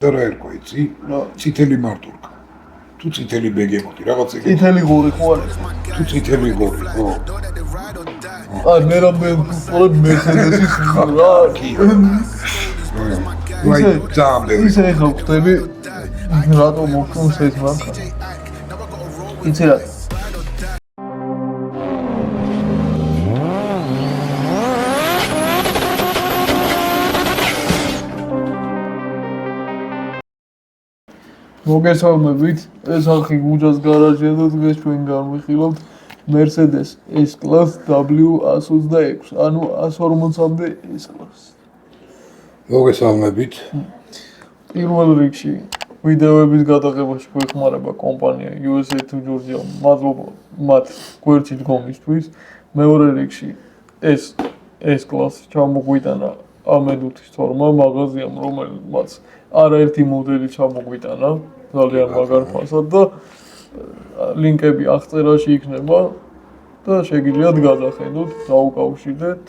და რა ერქვა იცი? წითელი მარტურკა. თუ წითელი ბეგემოტი რაღაც ეგ. წითელი ღორი ხო არის? თუ წითელი ღორი, ხო. მე რამე ვთქვი მერსედესის რა. ვაი, ძალიან ბევრი. ისე ხა ვხდები რატო მოხდომს ეს მანქანა. იცი რა? მოგესალმებით, ეს ახი გუჯას გარაჟია და დღეს ჩვენ განვიხილავთ Mercedes S-Class W126, ანუ 140-მდე S-Class. მოგესალმებით. პირველ რიგში ვიდეოების გადაღებაში გვეხმარება კომპანია USA to Georgia, მადლობა მათ გვერდში დგომისთვის. მეორე რიგში ეს S-Class ჩამოგვიტანა ამედუთის თორმა მაღაზიამ, რომელმაც არაერთი მოდელი ჩამოგვიტანა, ძალიან მაგარ ფასად და ლინკები აღწერაში იქნება და შეგიძლიათ გადახედოთ, დაუკავშირდეთ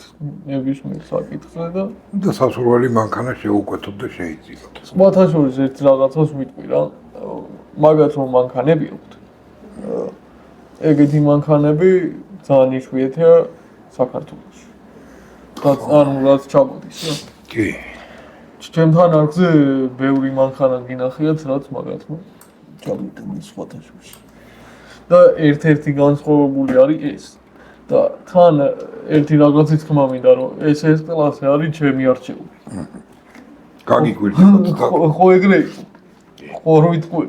ნებისმიერ საკითხზე და სასურველი მანქანა შეუკვეთოთ და შეიძინოთ. სხვათა შორის ერთ რაღაცას ვიტყვი რა, მაგათ რომ მანქანები აქვთ. ეგეთი მანქანები ძალიან იშვიათია საქართველოში. ანუ რაც ჩამოდის რა. კი. ჩემთან არხზე ბევრი მანქანა გინახიათ, რაც მაგათმა ჩამოიტანა სხვათა შორის. და ერთ-ერთი განსხვავებული არის ეს. და თან ერთი რაღაცი თქმა მინდა, რომ ეს S-კლასი არის ჩემი არჩეული. გაგიგვირდებათ და ხო ეგრე იყო. ხო რო ვიტყვი.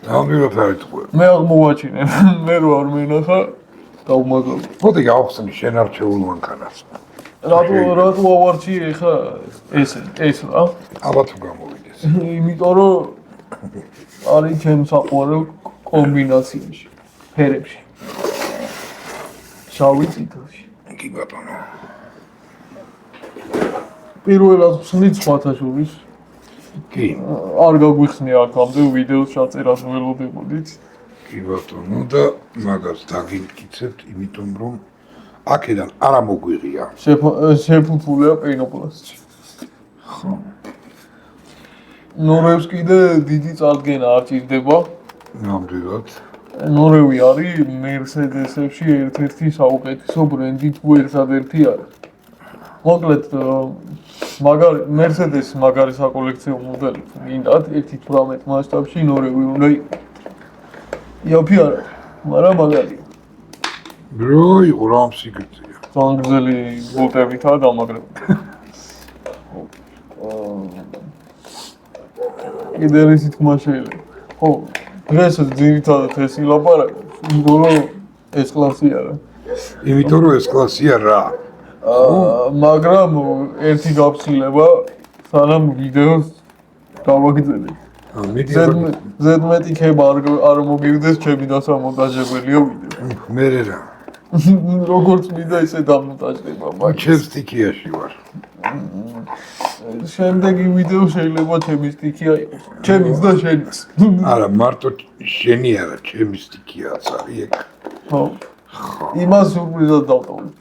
ნამდვილად არ იტყვი. მე აღმოვაჩინე, მე რო არ მენახა დავმაგალე. მოდი გავხსნი შენ არჩეულ მანქანას. რატო ავარჩიე ხა ეს რა? ალბათ გამოვიდეს. იმიტომ რომ არის ჩემ საყვარელ კომბინაციაში, ფერებში. შავი წითელში. კი ბატონო. პირველად ვხსნით სხვათა შორის. კი. არ გაგვიხსნია აქამდე ვიდეოს ჩაწერას ველოდებოდით. კი ბატონო და მაგას დაგიკიცებთ, იმიტომ რომ აქედან არა მოგვიღია. შეფუფულია პეინოპლასტში. ხო. ნორევს კიდე დიდი წარდგენა არ ჭირდება. ნამდვილად. ნორევი არის Mercedes-ებში ერთ-ერთი საუკეთესო ბრენდი თუ ერთადერთი არის. მოკლედ Mercedes მაგარი საკოლექციო მოდელი გინდათ 1.18 მასშტაბში ნორევი უნდა იყოს. იაფი არა, მაგრამ მაგარია. ბროი ყურამ სიგრძეა. ძალიან გრძელი ბოლტებითაა დამაგრებული. კიდე რისი თქმა შეიძლება. ხო, დღეს ძირითადად ეს ილაპარაკებს, იმიტომ რომ S-კლასი არა. იმიტომ რომ S-კლასია რა. მაგრამ ერთი გაფცილება, სანამ ვიდეოს დავაგრძელებ. ზედმეტი ქება არ მოგივიდეს, ჩემი დასამონტაჟებელია ვიდეო. მე რა. როგორც მინდა ისე დამონტაჟდება, მაგრამ ჩემ სტიქიაში ვარ. შემდეგი ვიდეო შეიძლება ჩემი სტიქია იყოს. ჩემიც და შენიც. არა, მარტო შენი არა, ჩემი სტიქიაც არის ეგ. ხო. იმას სურპრიზად დავტოვებ.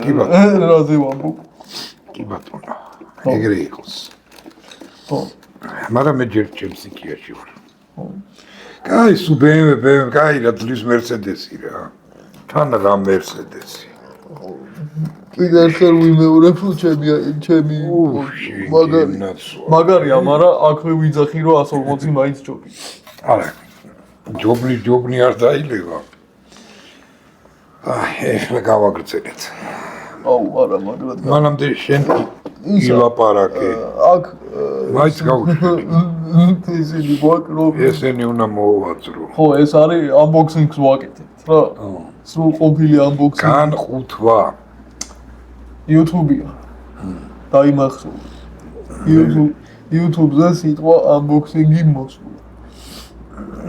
კი ბატონო. რაზე ვამბობ? კი ბატონო. ეგრე იყოს. ხო. მაგრამ მე ჯერ ჩემ სტიქიაში ვარ. ხო. კაი, სუ BMW, კაი, რა ძლის Mercedes-ი რა. თან რა Mercedes-ი. კიდე ერთხელ ვიმეორებ ჩემი მაგარია, მაგრამ აქვე ვიძახი რომ 140 მაინც ჯობი. არა. ჯობნი არ დაილევა. ეხლა გავაგრძელეთ. აუ, არა, მაგრამ მანამდე შენ ილაპარაკე. აქ მაინც გავუშვი. ისინი ვაკრო. ესენი უნდა მოვაძრო. ხო, ეს არის unboxing-ს ვაკეთებთ რა. სულ ყოფილი unboxing. განხუთვა. YouTube-ია. დაიმახსოვრე. YouTube-ზე სიტყვა unboxing-ი მოსულა.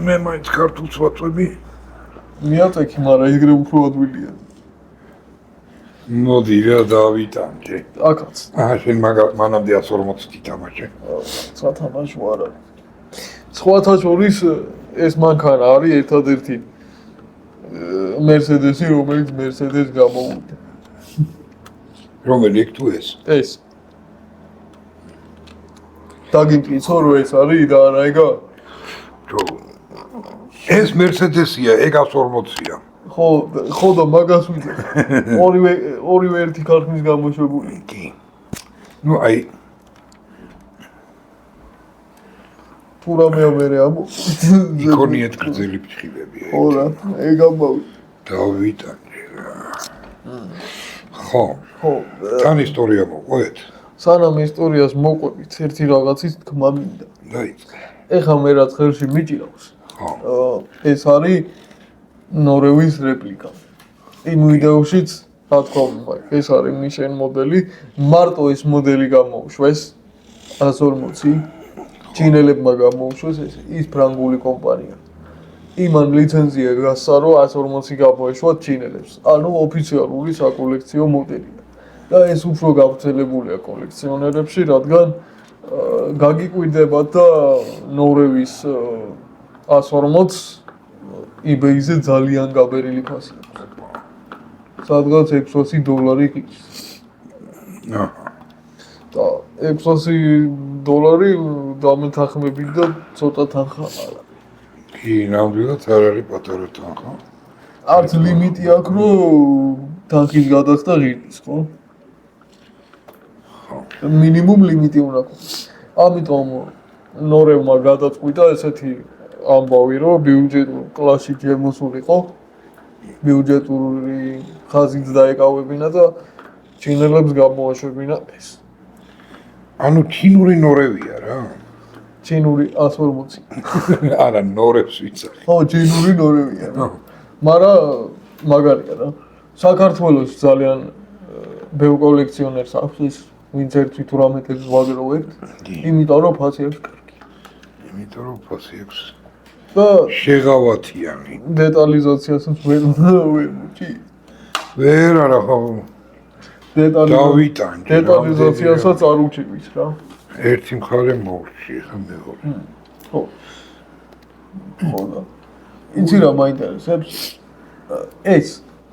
მე მაინც ქართულს ვაწვევი. მიაწექი, მაგრამ ეგრე უფრო ადვილია. მოდი რა დავიტანჯე. აკაც. შენ მანამდე 140-ით ითამაშე. სათამაშო არა. სხვათა შორის ეს მანქანა არის ერთადერთი Mercedes-ი, რომელიც Mercedes გამოვიდა. რომელი იქ თუ ეს? ეს. დაგიმტკიცო რომ ეს არის და არა ეგა? ეს Mercedes-ია, ეგ 140-ია. ხო და მაგას ვიძახ. ორივე ერთი ქარხნის გამოშვებული. კი. ნუ აი თურამეა მერე ამო. იქონიათ გრძელი ფრთები. ხო რა, ეგ ამბავი. დავიტანე რა. ხო. ხო. თან ისტორია მოყვეთ. სანამ ისტორიას მოყვებით, ერთი რაღაცის თქმა მინდა. დაიწყე. ეხლა მე რაც ხელში მიჭირავს. ხო. ეს არის ნორევის რეპლიკა. იმ ვიდეოშიც რა თქმა უნდა, ეს არის მიშენ მოდელი, მარტო ეს მოდელი გამოუშვეს 140. ჩინელებმა გამოუშვეს ის ფრანგული კომპანია. იმან ლიცენზია გასცა, რომ 140 გამოეშვათ ჩინელებს. ანუ ოფიციალური საკოლექციო მოდელია. და ეს უფრო გავრცელებულია კოლექციონერებში, რადგან გაგიკვირდებათ და ნორევის 140 eBay-ზე ძალიან გაბერილი ფასი აქვს. სადღაც $600 ყიდს. აჰა. და $600 დამეთანხმებით და ცოტა თანხა არა. კი, ნამდვილად არ არის პატარა თანხა. არც ლიმიტი აქვს, რომ თანხის გადახდა ღირდის, ხო? მინიმუმ ლიმიტი უნდა ქონდეს. ამიტომ ნორევმა გადაწყვიტა ესეთი ამბავი, რომ ბიუჯეტურ კლასში შემოსულიყო, ბიუჯეტური ხაზით დაეკავებინა და ჩინელებს გამოაშვებინა ეს. ანუ ჩინური ნორევია რა. ჩინური 140. არა, ნორევს ვიცახი. ხო, ჩინური ნორევია. მაგრამ მაგარია რა. საქართველოს ძალიან ბევრ კოლექციონერს აქვს ის, ვინც ერთი თუ რამეთებს ვაგროვებთ, იმიტომ რომ ფასი აქვს კარგი. იმიტომ რომ ფასი აქვს. და შეღავათიანი. დეტალიზაციასაც ვერ მოჭი. ვერ არა ხო. დავიტანე. დეტალიზაციასაც არ უჭირვის რა. ერთი მხარე მოვრჩი, ხა მეორე. ხო. ხო და იცი რა მაინტერესებს? ეს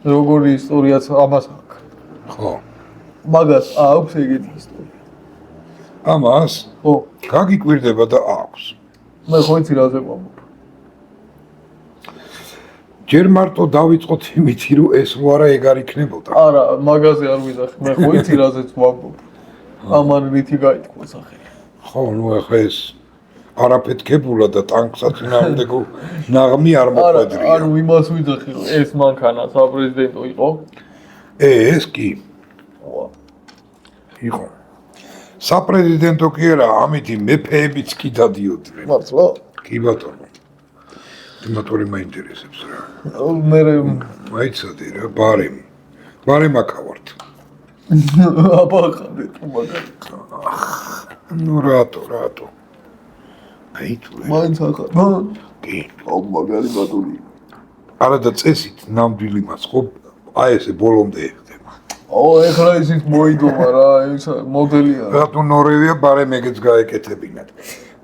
როგორი ისტორიაც ამას აქვს. ხო. მაგას აქვს ეგეთი ისტორია. ამას ხო. გაგიკვირდება და აქვს. მე ხო იცი რაზე ვამბობ. ჯერ მარტო დავიწყოთ იმითი, რომ ეს რა ეგ არ იქნებოდა. არა, მაგაზე არ ვიზახი. მე ხო იცი რაზეც ვამბობ. ამან რითი გაითქვა სახელი. ხო, ნუ ახლა ეს არაფეთქებულა და ტანკსაც ნამდვილ ნაღმი არ მოყვედრია. არა, ანუ იმას ვიძახი, რომ ეს მანქანა საპრეზიდენტო იყო. ეს კი იყო. საპრეზიდენტო კი არა, ამითი მეფეებიც კი დადიოდნენ. მართლა? კი ბატონო. თემატური მაინტერესებს რა. მე მაიცადე რა, ბარემ აკავართ. აბახანდე თუ მაგარი. ნუ რატო? აი თუ მაინც ახლა. კი. აუ მაგარი ბატონი. არა და წესით ნამდვილი მას ხო აი ესე ბოლომდე ეხდება. აუ ეხლა ისიც მოიდომა რა, ეს მოდელია. რატო ნორევია ბარემ ეგეც გაეკეთებინათ.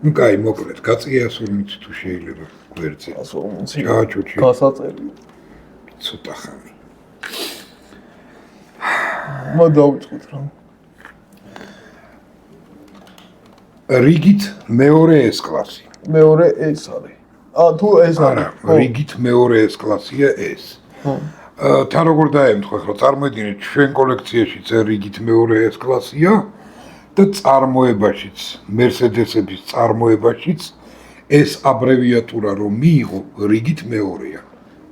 ნუ კაი, მოკლედ, გაწია 140 თუ შეიძლება გვერდზე. 140. ჩააჩუჩი. გასაწევი. ცოტა ხანი. მა დავიწყოთ რა. რიგით მეორე S კლასი. მეორე ეს არის. თუ ეს არა, არის. რიგით მეორე S კლასია ეს. თან როგორ დაემთხვა ხო, წარმოიდგინეთ ჩვენ კოლექციაშიც რიგით მეორე S კლასია და წარმოებაშიც, Mercedes-ების წარმოებაშიც ეს აბრევიატურა რომ მიიღო რიგით მეორეა.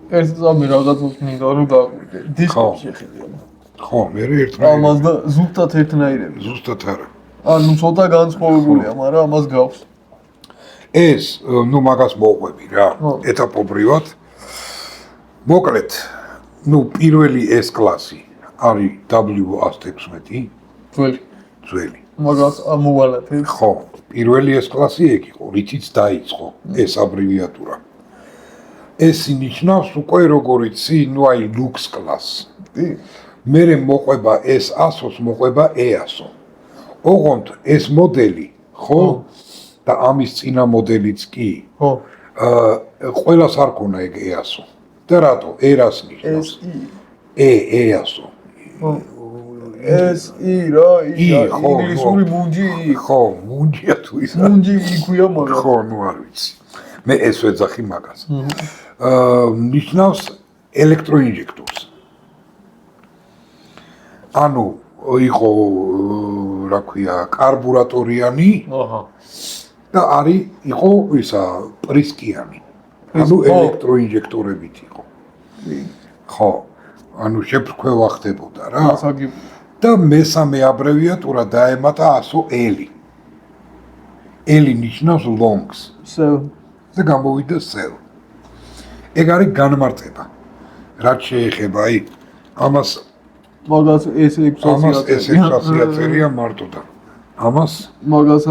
ეს ზამი რაღაცას მინდა რომ დაგვიდე. დისკი შეხედე. ხო, მე ერთმანეთს ამას და ზუსტად ერთნაირები. ზუსტად არა. ანუ ცოტა განსხვავებულია, მაგრამ ამას გავს. ეს, ნუ მაგას მოყვები რა, ეტაპობრივად. მოკლედ, ნუ პირველი S კლასი არის W116, ძველი. მაგას ამოვალათ. ხო, პირველი S კლასი ეგ იყო, რითიც დაიწყო ეს აბრევიატურა. ეს ინიშნავს უკვე როგორ იცი, ნუ აი Lux კლასს. მერე მოყვება ეს 100-ს მოყვება EASO. ოღონდ ეს მოდელი, ხო? და ამის წინა მოდელიც კი. ხო. ყველას არ ქონა ეგ EASO. და რატო? ERAS ნიშნავს. EASO. ეს რა ხო, ინგლისური მუნჯი ხო, მუნჯია თუ ისა. მუნჯი იქვია მაგრამ ხო, ნუ არ ვიცი. მე ეს ვეძახი მაგას. ნიშნავს ელექტროინჟექტორს. ანუ იყო რა ქვია, კარბურატორიანი და იყო ისა პრისკიანი. ანუ ელექტროინჟექტორებით იყო. ხო, ანუ შეფრქვევა ხდებოდა რა. და მესამე აბრევიატურა დაემატა ასო ელი. ელი ნიშნავს longs. და გამოვიდა cell. ეგ არის განმარტება. რაც შეეხება ამას მაგას ეს 600 წერია მარტო და ამას მაგას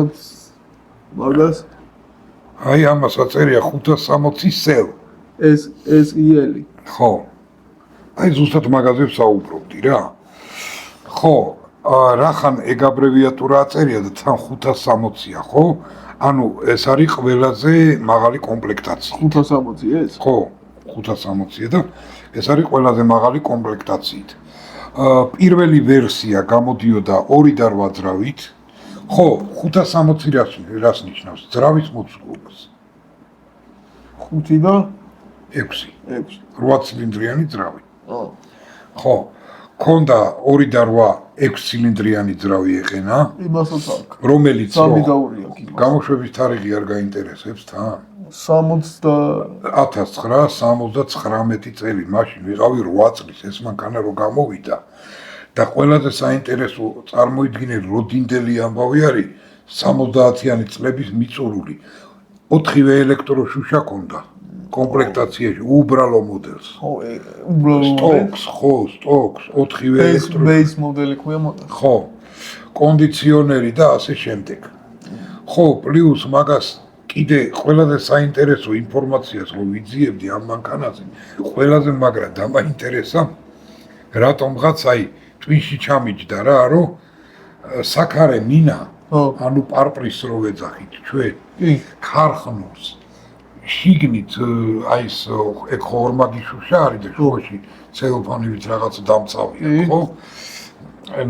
ამას აწერია 560 cell. ეს ელი. ხო. ზუსტად მაგაზე ვსაუბრობდი რა. ხო, რახან ეგ აბრევიატურა აწერია და თან 560-ია, ხო? ანუ ეს არის ყველაზე მაღალი კომპლექტაცია. 560 ეს? ხო, 560-ია და ეს არის ყველაზე მაღალი კომპლექტაციით. პირველი ვერსია გამოდიოდა 2 და 8 ძრავით. ხო, 560 რას ნიშნავს? ძრავის მოცულობას. 5 და 6. 8 ცილინდრიანი ძრავი. ხო. ქონდა 2 და 8 6 ცილინდრიანი ძრავი ეყენა. იმასაც აქვს. რომელიც სამი გაურია კი. გამოშვების თარიღი არ გაინტერესებს თან? 1979 წელი, მაშინ ვიყავი 8 წლის, ეს მანქანა რო გამოვიდა და ყველაზე საინტერესო წარმოიდგინე როდინდელი ამბავი არის 70-იანი წლების მიწურული 4-ვე ელექტროშუშა ქონდა კომპლექტაციაში უბრალო მოდელს. ხო, უბრალო სტოქს 4-ვე ბეის მოდელი ქვია მოდელი. ხო, კონდიციონერი და ასე შემდეგ. ხო, პლუს მაგას კიდე ყველაზე საინტერესო ინფორმაციას რო ვიძიებდი ამ მანქანაზე, ყველაზე მაგრა დამაინტერესა, რატომღაც ტვინში ჩამიჯდა რა, რომ საქარე მინა, ანუ პარპრის რო ვეძახით ჩვენ, ქარხნულს შიგნით ეს ეგ ხორმაგი შუშა არის და შუაში ცელოფანივით რაღაც დამწავია, ხო?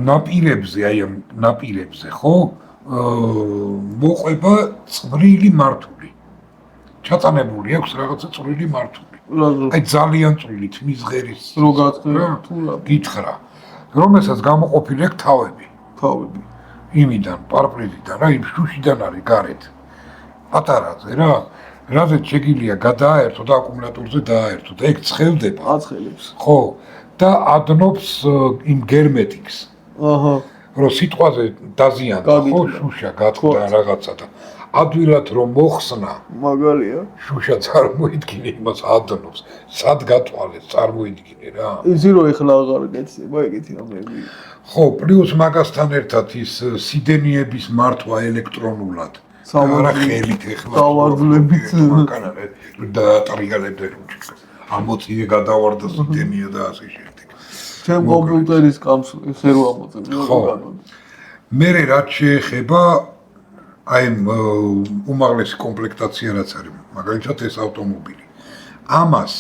ნაპირებზე, ამ ნაპირებზე, ხო? მოყვება წვრილი მართული. ჩატანებული აქვს რაღაცა წვრილი მართული. ძალიან წვრილი თმის ღერის რო გაწყდა თუ რა გითხრა. რომელსაც გამოყოფილი აქვს თავები. იმიდან, პარპრიდიდან, რა იმ შუშიდან არის გარეთ. პატარაზე რა. რაზეც შეგიძლია გადააერთო და აკუმულატორზე დააერთო და ეგ ცხელდება. აცხელებს. ხო. და ადნობს იმ გერმეტიკს. რომ სიტყვაზე დაზიანდა ხო შუშა გაწყდა რაღაცა და ადვილად რომ მოხსნა მაგალია შუშა წარმოიდგინე იმას ადნობს სად გათვალეს წარმოიდგინე რა ისი რომ ეხლა აღარ გეცება ეგეთი რამეები ხო პლუს მაგასთან ერთად ის სიდენიების მართვა ელექტრონულად არა ხელით ეხლა დავარძლებით და ტრიგალებდა ამოწიე გადავარდა სიდენია და ასე შემდეგ ჩემ კომპიუტერის კამს ესე რო ამოწევ. ხო. მე რაც შეეხება უმაღლესი კომპლექტაცია რაც არის, მაგალითად ეს ავტომობილი. ამას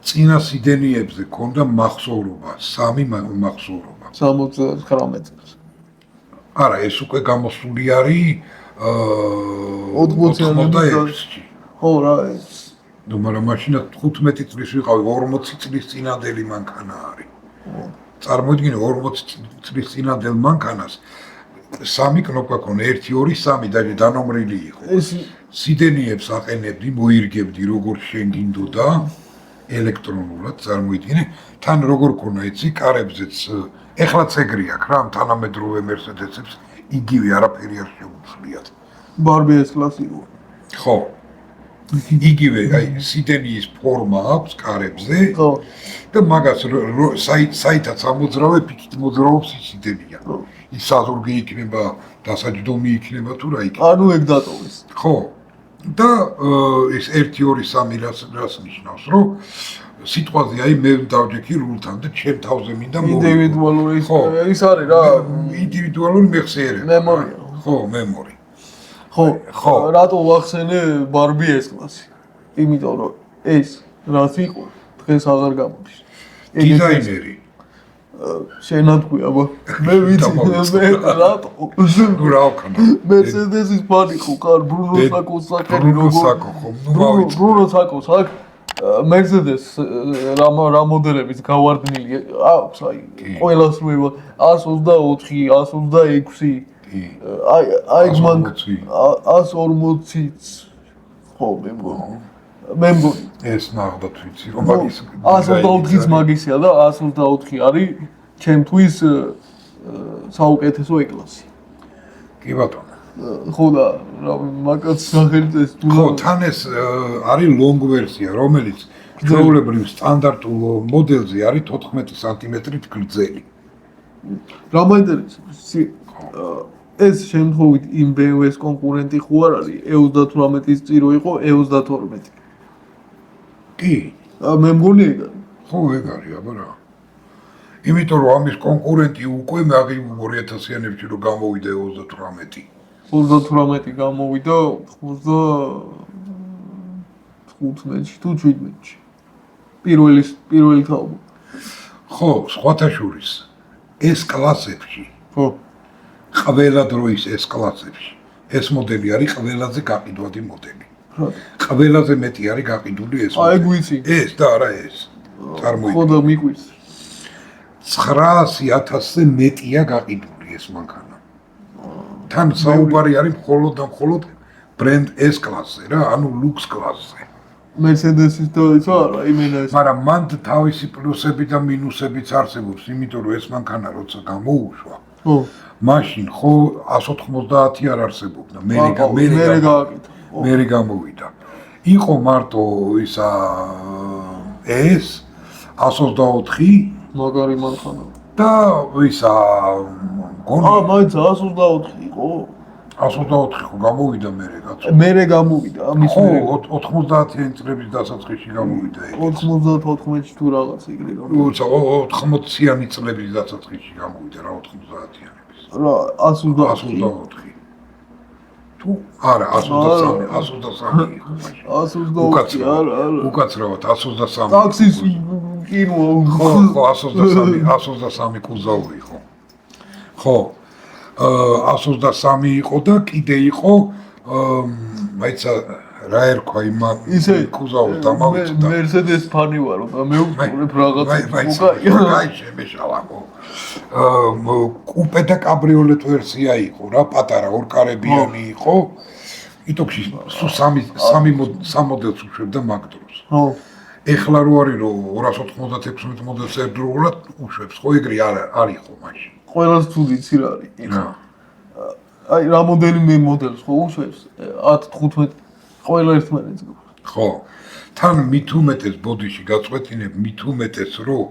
წინა სიდენიებზე ქონდა მახსოვრობა, 3 მახსოვრობა. 79 წელს. არა, ეს უკვე გამოსული არის 86-ში. ხო რა ეს. ნუ მაგრამ მაშინ 15 წლის ვიყავი, 40 წლის წინანდელი მანქანა არის. წარმოიდგინე 40 წლის წინანდელ მანქანას 3 კნოპკა ქონდა 1 2 3 და დანომრილი იყო. სიდენიებს აყენებდი, მოირგებდი როგორ შეგინდოდა ელექტრონულად წარმოიდგინე, თან როგორ ქონა იცი კარებზეც ეხლაც ეგრე აქვს რა, თანამედროვე მერსედესებს იგივე არაფერი არ შეუცვლიათ. ბარბი ეს კლასი იყო. ხო. იგივე სიდენიის ფორმა აქვს კარებზე. ხო. და მაგას საითაც ამოძრავე ფიქით მოძრაობს სიდენია. ის საზურგი იქნება, დასაჯდომი იქნება თუ რა იქნება. ანუ ეგ დატოვეს. ხო. და ეს 1 2 3 რას ნიშნავს, რომ სიტყვაზე მე დავჯექი რულთან და ჩემ თავზე მინდა ინდივიდუალური ის არის რა, ინდივიდუალური მეხსიერება. მემორია. ხო, მემორი. ხო, რატო ვახსენე ბარბი ეს კლასი? იმიტომ რომ ეს რაც იყო დღეს აღარ გამოდის. დიზაინერი შენათქვი აბა მე ვიცი მე რატო ნუ რა ვქნა Mercedes-ის ფანი ხო ხარ ბრუნო საკოს საკერი ბრუნო საკოს აქ Mercedes რა მოდელების გავარდნილი აქვს აი ყველას რო 124 126 აი მან 140-იც ხო მე მგონი ეს ნახდათ ვიცი რომ მაგის 124-იც მაგისია და 124 არის ჩემთვის საუკეთესო ეკლასი კი ბატონო ხო და რა მაგაც სახელით ეს ხო თან ეს არის long ვერსია რომელიც ჩვეულებრივ სტანდარტულ მოდელზე არის 14 სანტიმეტრით გრძელი რა მაინტერესებს ეს შემთხვევით იმ BMW-ს კონკურენტი ხო არ არის E38-ის წირო იყო E32 კი მე მგონი ეგ არის ხო ეგ არის აბა რა იმიტომ რომ ამის კონკურენტი უკვე მაგ 2000-იანებში რო გამოვიდა E38 38 გამოვიდა 95-ში თუ 17-ში პირველი თაობა ხო სხვათა შორის ეს კლასებში ხო ყველა დროის ეს კლასებში ეს მოდელი არის ყველაზე გაყიდვადი მოდელი ყველაზე მეტი არის გაყიდული ეს აი გვიცი ეს და არა ეს წარმოიდგინე ხო და მიყვის 900,000-ზე მეტია გაყიდული ეს მანქანა თან საუბარი არის მხოლოდ და მხოლოდ ბრენდ S კლასზე რა ანუ ლუქს კლასზე Mercedes-ის და ის არა იმენა ეს მაგრამ მან თავისი პლუსები და მინუსებიც არსებობს იმიტომ რომ ეს მანქანა როცა გამოუშვა ხო მაშინ ხო 190 არ არსებობდა მე გამოვიდა იყო მარტო ისა ეს 124 მაგარი მანქანა და ისა გონი მაინც 124 იყო 124 ხო გამოვიდა მე გამოვიდა ამის ხო 90-იან წლების დასაწყისში გამოვიდა ეს 94-ში თუ რაღაც იგრი რომ 80-იანი წლების დასაწყისში გამოვიდა რა 90-იანების რა 124 თუ არა 123 იყო 124 არა უკაცრავად 123 ტაქსის კინო ხო 123 კუზავი იყო ხო 123 იყო და კიდე იყო მაიცა რა ერქვა იმ კუზავს დამავიწყდა Mercedes ფანი ვარო და მე ვუყურებ რაღაც უკაი შემეშალა ხო კუპე და კაბრიოლეტ ვერსია იყო რა პატარა ორკარებიანი იყო იტოქში სულ სამი მოდელს უშვებდა მაგ დროს ხო ეხლა რო არის რომ 296 მოდელს ერთდროულად უშვებს ხო ეგრე არ იყო მაშინ ყველას თუ ვიცი რა არის აი რა მოდელს ხო უშვებს 10-15 ყველა ერთმანეთს ხო თან მით უმეტეს ბოდიში გაწყვეტინებ მით უმეტეს რომ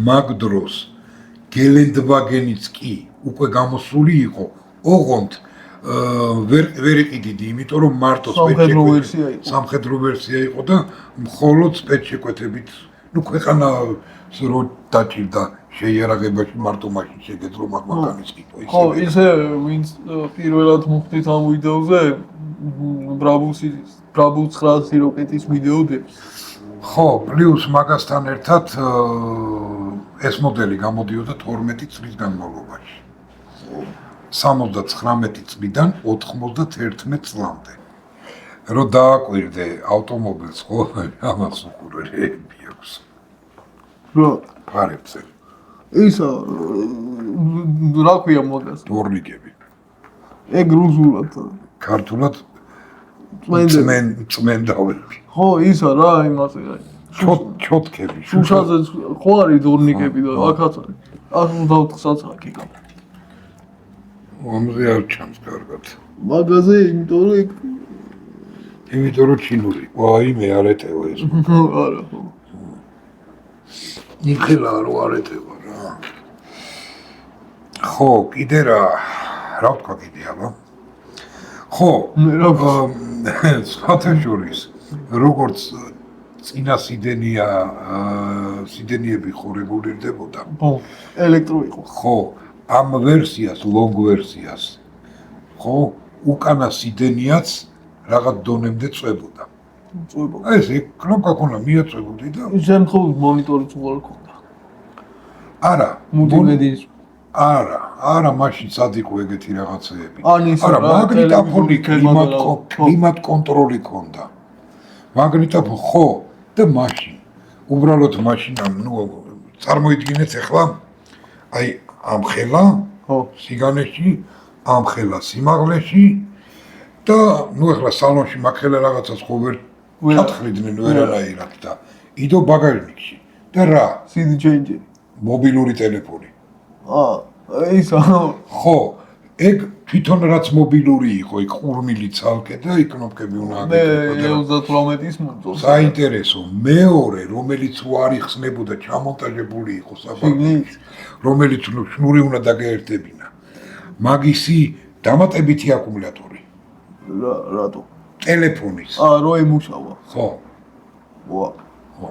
მაგ დროს გელენდვაგენიც კი უკვე გამოსული იყო ოღონდ ვერ იყიდი იმიტომ რომ მარტო სამხედრო ვერსია იყო და მხოლოდ სპეცშეკვეთებით ნუ ქვეყანას რო დაჭირდა შეიარაღებაში მარტო მაშინ შეგეძლო მაგ მანქანის კითხვა ხო ისე ვინც პირველად მოხდით ამ ვიდეოზე ბრაბუს 900 როკეტის ვიდეოდებს ხო პლუს მაგასთან ერთად ეს მოდელი გამოდიოდა 12 წლის განმავლობაში 79 წლიდან 91 წლამდე რო დააკვირდე ავტომობილს ხო ამას უყურები აქვს რა ფარებზე ისა რა ქვია მოდელს ტურნიკები ეგ რუსულად ქართულად წმენდავები ხო ისა რა იმაზე ჩოტკები შუშაზე ხო არის ტურნიკები და აქაც არის 124-საც აქ იგავ ამზე არ ჩანს კარგად მაგაზე იმიტომ რომ ჩინური ვაი მე არ ეტევა ეს არა ხო ნიხელა რო არ ეტევა რა ხო კიდე რა ვთქვა კიდე აბა ხო სხვათაშორის როგორც წინა სიდენიები ხო რეგულირდებოდა ხო ელექტრო იყო ხო ამ ვერსიას long ვერსიას ხო უკანა სიდენიაც რაღაც დონემდე წვებოდა ეს კნოპკა ქონა მიაწვებოდი და შემთხვევით მონიტორიც უყურე ქონდა არა, მუდიმედის არა, მაშინ სად იყო ეგეთი რაღაცეები. ის არა, რა, მაგნიტოფონი ტელევიზორი, კლიმატ კონტროლი ქონდა. მაგნიტოფონი ხო და მაშინ უბრალოდ მაშინ წარმოიდგინეთ ახლა აი ამ ხელა სიგანეში, ამ ხელა სიმაღლეში და ახლა სალონში მაგ ხელა რაღაცას ხო ვერ ჩათხრიდნენ ვერანაირად და იდო ბაგაჟნიკში და რა? CD changer. მობილური ტელეფონი. ისა ხო, ეგ თვითონ რაც მობილური იყო, იქ ყურმილი ცალკე და იქ კნოპკები უნდა აგეკეთო. 38-ის მოწონს. საინტერესო, მეორე, რომელიც უარ იხსნებოდა, ჩამონტაჟებული იყო საბაგაჟოში, რომელიც შნური უნდა დაგეერთებინა. მაგისი დამატებითი აკუმულატორი. რატო? ტელეფონის. რო ემუშავა. ხო. ვა. ხო.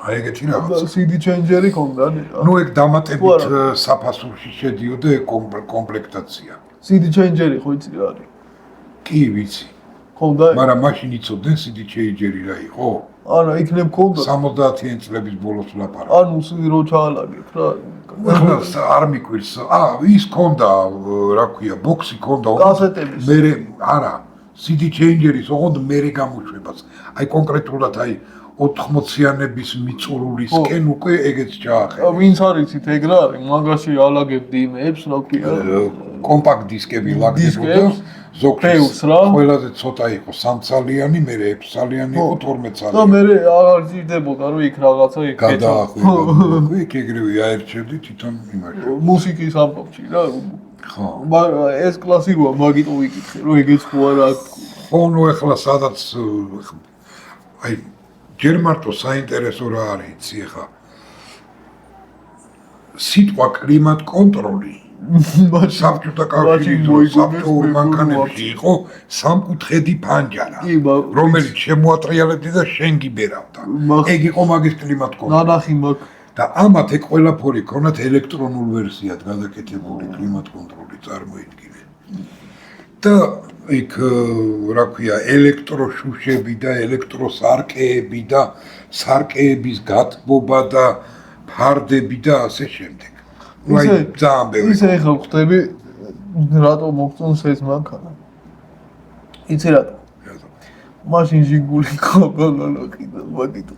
აი ეგეთი რაღაცა. CD changer-ი ქონდა ნეტა. ეგ დამატებით საფასურში შედიოდა კომპლექტაცია. CD changer-ი ხო იცი რა არის? კი, ვიცი. ქონდა? მაგრამ მაშინ იცოდნენ CD changer-ი რა იყო? არა, იქნებ ქონდა. 70-იან წლების ბოლოს ვლაპარაკ. რო ჩაალაგეთ რა. ახლა არ მიკვირს. ის ქონდა, რა ქვია, ბოქსი ქონდა. კასეტების. არა, CD changer-ის ოღონდ მერე გამოშვებას. აი კონკრეტულად 80-იანების მიწურულისკენ უკვე ეგეც ჩაახერხა. ვინც არიცით ეგ რა არის? მაგაში ალაგებდი იმებს, რა ქვია? კომპაქტ დისკები ლაგდებოდა. ზოგს ყველაზე ცოტა იყო 3 წალიანი, მერე 6 წალიანი იყო 12 წალიანი. და მერე აღარ ძირდებოდა რომ იქ რაღაცა გადაახვევა. იქ ეგრევე აერჩევდი თვითონ იმაში. მუსიკის ამბავში რა. ხო. ეს კლასიკოა, მაგით ვიკითხე, რომ ეგეც ხო არა. ხო, ახლა სადაც აი ჯერ მარტო საინტერესო რა არის, იცი ახლა. სიტყვა კლიმატ კონტროლი საბჭოთა კავშირის საბჭოურ მანქანებში იყო სამკუთხედი ფანჯარა, რომელიც შემოატრიალებდი და შენ გიბერავდა. ეგ იყო მაგის კლიმატ კონტროლი. ნანახი მაგ და ამათ ეგ ყველაფერი ქონათ ელექტრონულ ვერსიად გადაკეთებული კლიმატ კონტროლი წარმოიდგინე. და იქ რა ქვია ელექტროშუშები და ელექტროსარკეები და სარკეების გათბობა და ფარდები და ასე შემდეგ. ძალიან ბევრი. ისე ახლა ხვდები რატო მოგწონს ეს მანქანა. იცი რატო? მაშინ ჟიგული ქონდა და მაგით.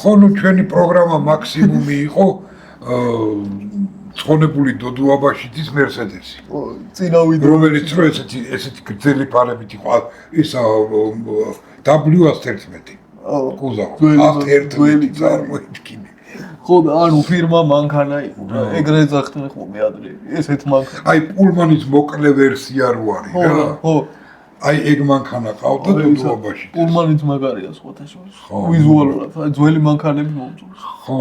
ხო, ჩვენი პროგრამა მაქსიმუმი იყო ცხონებული დოდო აბაშიძის მერსედესი. წინავიდე რომელიც რო ესეთი გრძელი ფარებით იყო ისა W111. კუზავი 111 წარმოიდგინე. ხო და ანუ ფირმა მანქანა იყო რა. ეგრე ძახდნენ ხოლმე ადრე. ესეთ მანქანა. აი პულმანის მოკლე ვერსია რო არის რა. ხო. აი ეგ მანქანა ყავდა დოდოობაში. პულმანიც მაგარია სხვათაშორის. ვიზუალურად, აი ძველი მანქანები მომწონს. ხო,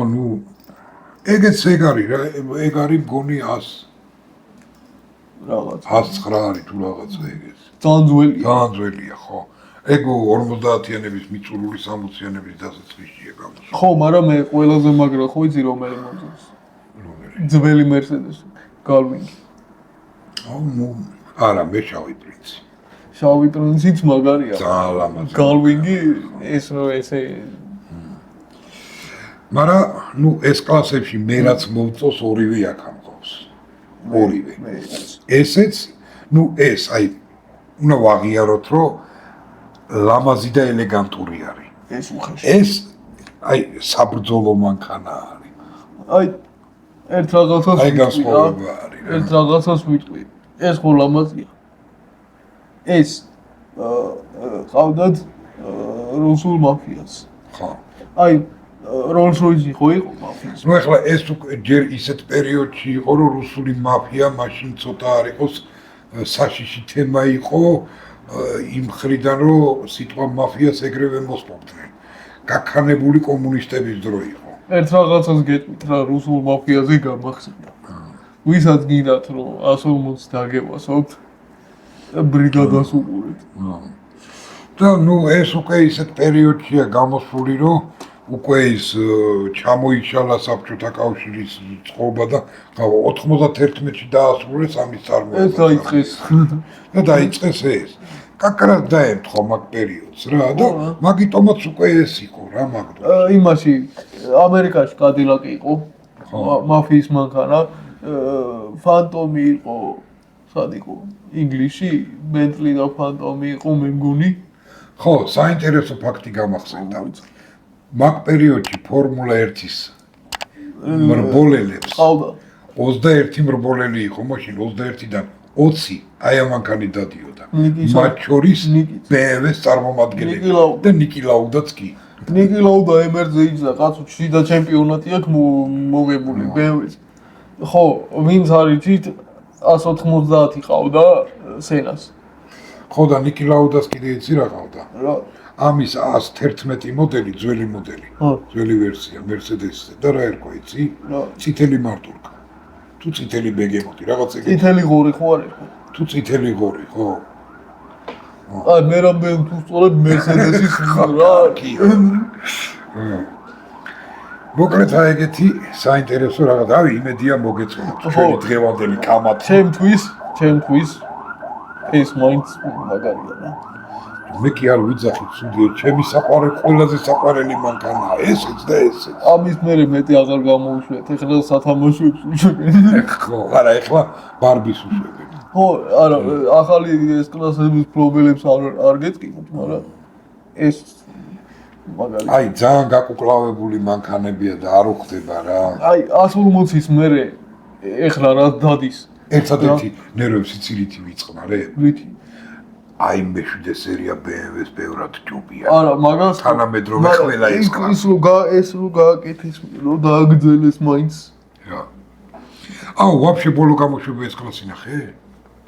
ეგეც ეგ არის რა, ეგ არის მგონი 100 რაღაც. 109 არის თუ რაღაცა ეგეც. ძალიან ძველია. ძალიან ძველია, ხო. ეგ 50-იანების მიწურული 60-იანების დასაწყისშია გამოსული. ხო, მაგრამ მე ყველაზე მაგრა ხო იცი რომელი მომწონს? რომელი? ძველი მერსედესი, გალვინგი. არა, მე შავი პრინცი. შავი პრინციც მაგარია. ძალიან ლამაზი. გალვინგი ეს ესე მაგრამ ეს კლასებში მე რაც მომწონს ორივე აქ ამყავს. ორივე. ესეც, ეს აი უნდა ვაღიაროთ, რომ ლამაზი და ელეგანტური არის. ეს უხეში. ეს აი საბრძოლო მანქანა არის. აი ერთ რაღაცას აი განსხვავება არის. ერთ რაღაცას ვიტყვი. ეს ხო ლამაზია. ეს ყავდათ რუსულ მაფიას. ხო. აი როლს-როისი ხო იყო მაფიის? ახლა ეს ჯერ ისეთ პერიოდში იყო, რომ რუსული მაფია მაშინ ცოტა არ იყოს საშიში თემა იყო იმ მხრიდან, რომ სიტყვა მაფიას ეგრევე მოსპობდნენ. გაქანებული კომუნისტების დრო იყო. ერთ რაღაცას გეტყვით რა რუსულ მაფიაზე გამახსენდა. ვისაც გინდათ რომ 140 დაგევასოთ ბრიგადას უყურეთ. და ეს უკვე ისეთ პერიოდშია გამოსული, რომ უკვე ის ჩამოიშალა საბჭოთა კავშირის წყობა და 91-ში დაასრულეს ამის წარმოება. ეს დაიწყეს. და დაიწყეს ეს. კაკრად დაემთხვა მაგ პერიოდს რა და მაგიტომაც უკვე ეს იყო რა მაგდო. იმაში ამერიკაში კადილაკი იყო. მაფიის მანქანა, ფანტომი იყო, სად იყო? ინგლისში, ბენტლი და ფანტომი იყო, მე მგონი. ხო, საინტერესო ფაქტი გამახსენდა. მაგ პერიოდში ფორმულა 1-ის მრბოლელებს ყავდა 21 მრბოლელი იყო, მაშინ 21-დან 20 აი ამ მანქანით დადიოდა. მათ შორის BMW-ს წარმომადგენელი და ნიკი ლაუდაც კი. ნიკი ლაუდა ემერძე იჯდა კაცო შიდა ჩემპიონატი აქვს მოგებული BMW-ს. ხო, ვინც არის ჩით 190 ყავდა სენას. ხო და ნიკი ლაუდას კიდე იცი რა ყავდა? რა? ამის 111 მოდელი, ძველი მოდელი. ძველი ვერსია Mercedes-ზე და რა ერქვა იცი? წითელი მარტურკა. თუ წითელი ბეგემოტი, რაღაც ეგეთი. წითელი ღორი ხო არის? თუ წითელი ღორი, ხო. აი მე რამე თუ სწორედ Mercedes-ის რა კი. მოკლედ აი ეგეთი საინტერესო რაღაც, ავი იმედია მოგეწონათ ჩვენი დღევანდელი კამათი. ჩემთვის ეს მაინც მაგარია რა. მე კი არ ვიძახი, ცუდია, ჩემი საყვარელი ყველაზე საყვარელი მანქანაა ესეც და ესეც. ამის მერე მეტი აღარ გამოვუშვეთ, ეხლა სათამაშოებს უშვებენ. ხო, არა, ეხლა ბარბის უშვებენ. ხო, არა, ახალი ეს კლასების პრობლემებს არ გეტკინოთ, მაგრამ ეს მაგალითად აი, ძალიან გაკუკლავებული მანქანებია და არ უხდება რა. აი, 140-ის მერე ეხლა რა დადის? ერთადერთი ნერვებს სიცილითი ვიწყნარე. ვითი? აი მე-7 სერია BMW-ს ბევრად ჯობია. არა, მაგას თანამედროვე ყველა ის ეს რო გააკეთეს, რო დააგრძელეს მაინც. რა. აუ, ვაფშე ბოლო გამოშვება ეს კლასი ნახე?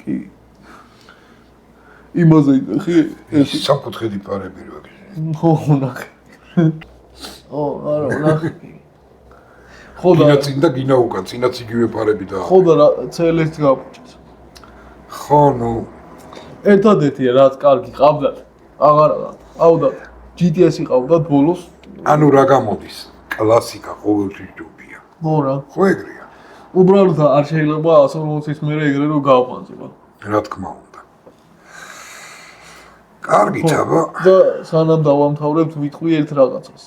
კი. იმაზე ნახე? ეს სამკუთხედი პარები რო აქ. ხო, ნახე. ო, არა, ნახე. ხო და წინ და გინა უკან, წინაც იგივე პარები და ხო და CLS-ს გაფუჭეს. ხო, ნუ ერთადერთი რაც კარგი ყავდათ, აღარა ყავდათ GTS-ი ყავდათ ბოლოს. ანუ რა გამოდის? კლასიკა ყოველთვის ჯობია. ხო რა. ხო ეგრეა. უბრალოდ არ შეიძლება 140-ის მერე ეგრე რომ გავყვანზება. რა თქმა უნდა. კარგით, აბა. და სანამ დავამთავრებთ ვიტყვი ერთ რაღაცას.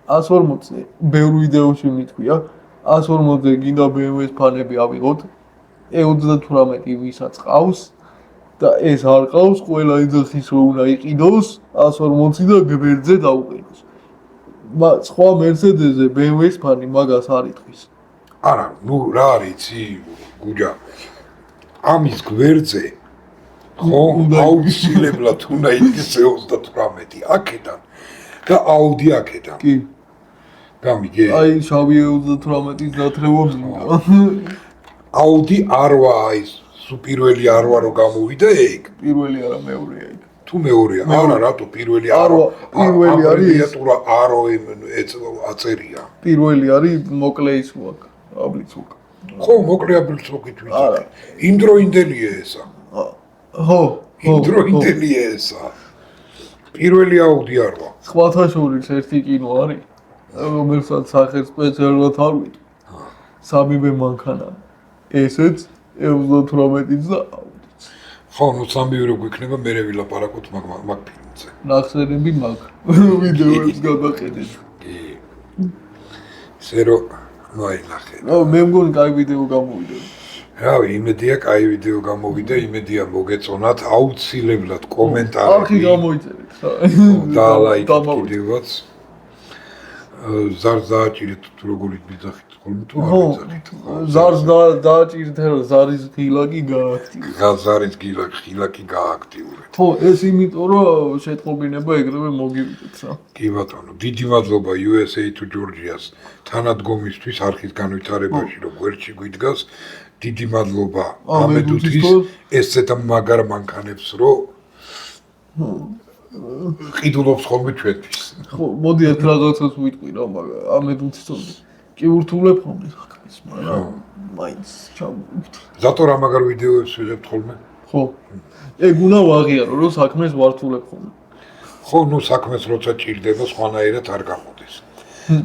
140-ზე ბევრ ვიდეოში მითქვია, 140-ზე გინდა BMW-ს ფანები ავიღოთ, E38 ვისაც ყავს და ეს არ ყავს, ყველა ეძახის რომ უნდა იყიდოს, 140 და გვერდზე დაუყენოს. სხვა Mercedes-ზე BMW-ს ფანი მაგას არ იტყვის. არა, ნუ რა არის იცი, გუჯა. ამის გვერდზე ხო, აუცილებლად უნდა იდგეს E38 აქედან და Audi აქედან. კი. გამიგე? აი, შავი E38-ის დათრევა მინდა. Audi R8 ის პირველი R8 რო გამოვიდა ეგ. პირველი არა, მეორეა ეგ. თუ მეორეა, არა, რატო პირველი R8? პირველი არის აწერია. პირველი არის მოკლე ის ვაკ, აბლიცუკ. ხო, მოკლე აბლიცუკით ვიცი. იმდროინდელია ესა. ხო, იმდროინდელია ესა. პირველი Audi R8. სხვათა შორის ერთი კინო არის, რომელსაც სახეს სპეციალურად არ ვიტყვი. სამივე მანქანა. ესეც E38-იც და Audi-ც. ხო, ნუ სამივე რო გვექნება, მე ვილაპარაკოთ მაგ ფილმზე. ნახსენები მაგ ვიდეოებს გადაყენეთ. კი. ისე რომ ნაი ნახე. მე მგონი კაი ვიდეო გამოვიდა. რავი, იმედია კაი ვიდეო გამოვიდა, იმედია მოგეწონათ, აუცილებლად კომენტარები. არხი გამოიწერეთ რა. და ლაიქით კიდევაც. ზარს დააჭირეთ თუ როგორ იბიძახით ხოლმე თუ არ იბიძახით. ზარს დააჭირეთ რომ ზარის ღილაკი გააქტიურეთ. ზარის ღილაკი გააქტიურეთ. ხო, ეს იმიტომ რომ შეტყობინება ეგრევე მოგივიდეთ რა. კი ბატონო, დიდი მადლობა USA to Georgia-ს თანადგომისთვის არხის განვითარებაში რომ გვერდში გვიდგას. დიდი მადლობა ამედუთის ესეთ მაგარ მანქანებს რომ ყიდულობს ხოლმე ჩვენთვის. ხო, მოდი ერთ რაღაცას ვიტყვი რა, მაგრამ ამედუთის კი ურთულებ ხოლმე საქმეს, მაგრამ მაინც ჩამოვიდეთ. ზატო რა მაგარ ვიდეოებს ვიღებთ ხოლმე? ხო. ეგ უნდა ვაღიარო, რომ საქმეს ვართულებ ხოლმე. ხო, ნუ საქმეს როცა ჭირდება, სხვანაირად არ გამოდის.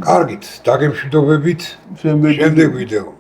კარგით, დაგემშვიდობებით შემდეგ ვიდეო.